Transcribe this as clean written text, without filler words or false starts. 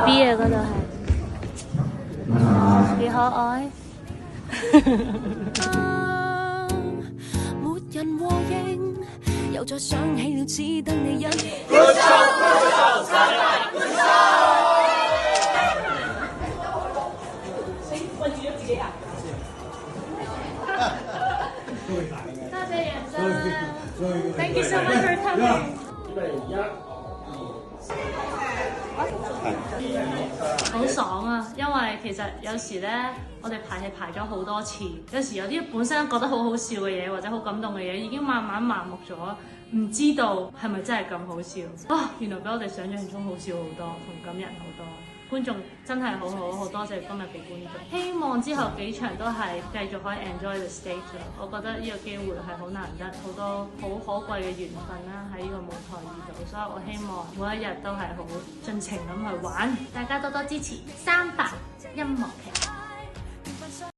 BB 啊，嗰度係幾可愛。沒人和應，又再想起了只得你一。多謝人生 ，Thank you so much for coming。好爽啊！因為其實有時咧，我哋排戲排咗好多次，有時有啲本身覺得好好笑嘅嘢，或者好感動嘅嘢，已經慢慢麻木咗，唔知道係咪真係咁好笑啊！原來比我哋想象中好笑好多，同感人好多。觀眾真係好好，好多謝今日嘅觀眾。希望之後幾場都係繼續可以 enjoy the stage 咯。我覺得呢個機會係好難得，好多好可貴嘅緣分啦，喺呢個舞台遇到，所以我希望每一日都係好盡情咁去玩。大家多多支持300音樂劇。